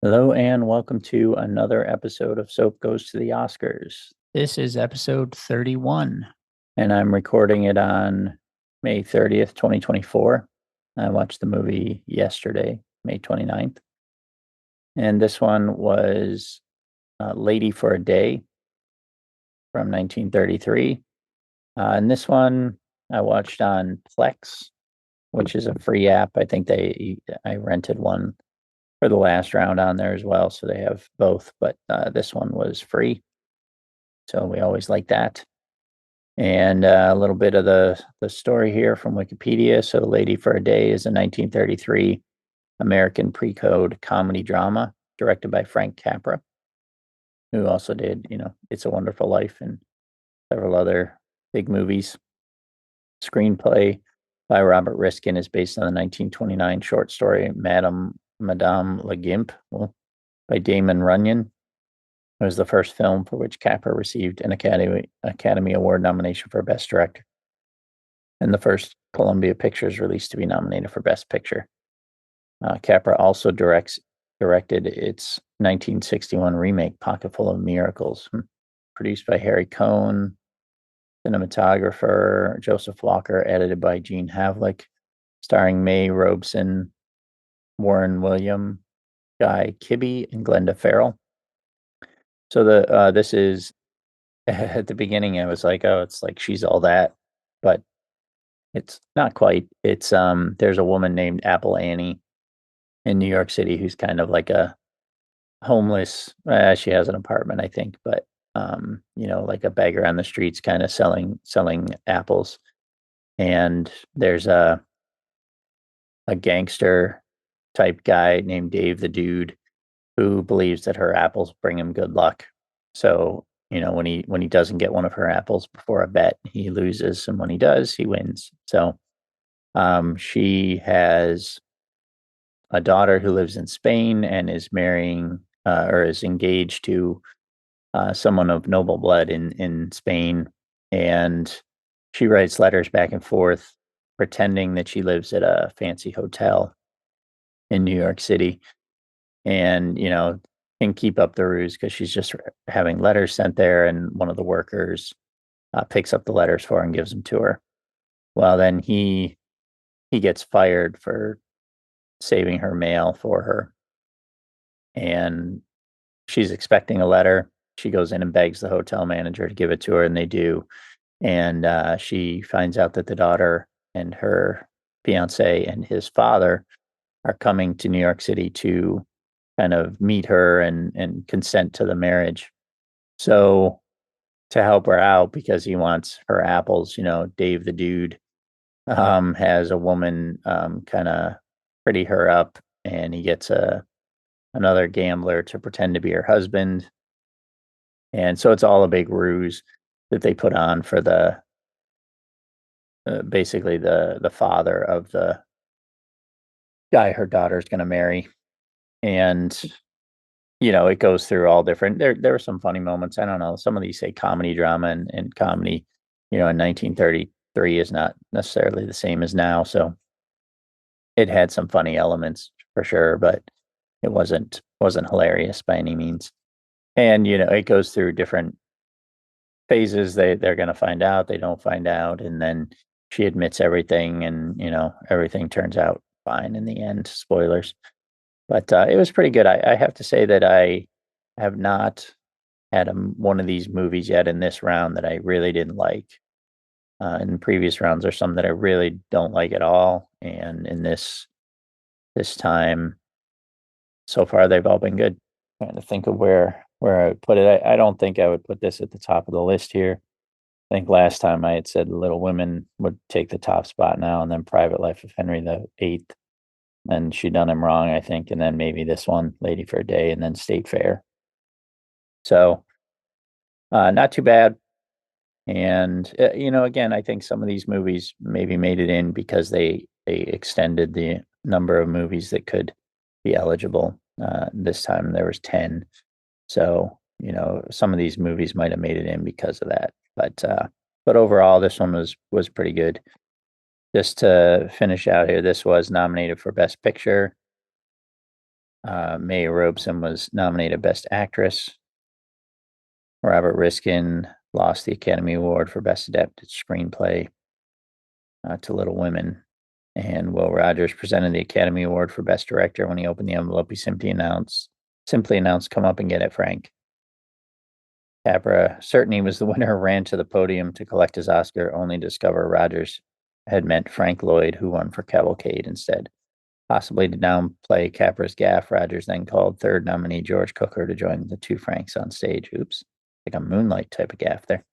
Hello and welcome to another episode of Soap Goes to the Oscars. This is episode 31, and I'm recording it on May 30th, 2024. I watched the movie yesterday, May 29th. And this one was Lady for a Day from 1933. And this one I watched on Plex, which is a free app. I think I rented one for the last round on there as well. So they have both, but this one was free. So we always like that. And a little bit of the story here from Wikipedia. So Lady for a Day is a 1933 American pre-code comedy drama directed by Frank Capra, who also did, It's a Wonderful Life and several other big movies. Screenplay by Robert Riskin is based on the 1929 short story Madame Le Gimp by Damon Runyon. It was the first film for which Capra received an Academy Award nomination for Best Director, and the first Columbia Pictures release to be nominated for Best Picture. Capra also directed its 1961 remake, Pocketful of Miracles, produced by Harry Cohn, cinematographer Joseph Walker, edited by Gene Havlick, starring May Robeson, Warren William, Guy Kibbe, and Glenda Farrell. So this is at the beginning. I was like, oh, it's like She's All That, but it's not quite. It's there's a woman named Apple Annie in New York City who's kind of like a homeless. She has an apartment, I think, but like a beggar on the streets, kind of selling apples. And there's a gangster type guy named Dave the Dude who believes that her apples bring him good luck. So, when he doesn't get one of her apples before a bet, he loses, and when he does, he wins. So, she has a daughter who lives in Spain and is marrying or is engaged to someone of noble blood in Spain, and she writes letters back and forth, pretending that she lives at a fancy hotel in New York City, and can keep up the ruse because she's just having letters sent there, and one of the workers picks up the letters for her and gives them to her. Well, then he gets fired for saving her mail for her, and she's expecting a letter. She goes in and begs the hotel manager to give it to her, and they do. And she finds out that the daughter and her fiance and his father are coming to New York City to kind of meet her and consent to the marriage. So to help her out because he wants her apples, Dave the Dude has a woman kind of pretty her up, and he gets another gambler to pretend to be her husband. And so it's all a big ruse that they put on for the basically the father of the guy her daughter's going to marry. And it goes through all different. There are some funny moments. I don't know. Some of these say comedy drama, and comedy, in 1933 is not necessarily the same as now. So it had some funny elements for sure, but it wasn't hilarious by any means. And it goes through different phases. They're going to find out, they don't find out, and then she admits everything, and everything turns out fine in the end. Spoilers. But it was pretty good. I have to say that I have not had one of these movies yet in this round that I really didn't like. In previous rounds, there's some that I really don't like at all, and in this time, so far they've all been good. Trying to think of where I would put it. I don't think I would put this at the top of the list here. I think last time I had said Little Women would take the top spot now, and then Private Life of Henry the Eighth. And she done him wrong, I think, and then maybe this one, Lady for a Day, and then State Fair. So not too bad. And again, I think some of these movies maybe made it in because they extended the number of movies that could be eligible. This time there was 10. So, some of these movies might have made it in because of that. But overall, this one was pretty good. Just to finish out here, this was nominated for Best Picture. May Robeson was nominated Best Actress. Robert Riskin lost the Academy Award for Best Adapted Screenplay to Little Women. And Will Rogers presented the Academy Award for Best Director. When he opened the envelope, he simply announced, "Come up and get it, Frank." Capra, certain he was the winner, ran to the podium to collect his Oscar, only to discover Rogers had meant Frank Lloyd, who won for Cavalcade instead. Possibly to downplay Capra's gaffe, Rogers then called third nominee George Cukor to join the two Franks on stage. Oops, like a Moonlight type of gaffe there.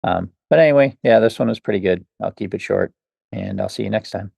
But anyway, yeah, this one was pretty good. I'll keep it short, and I'll see you next time.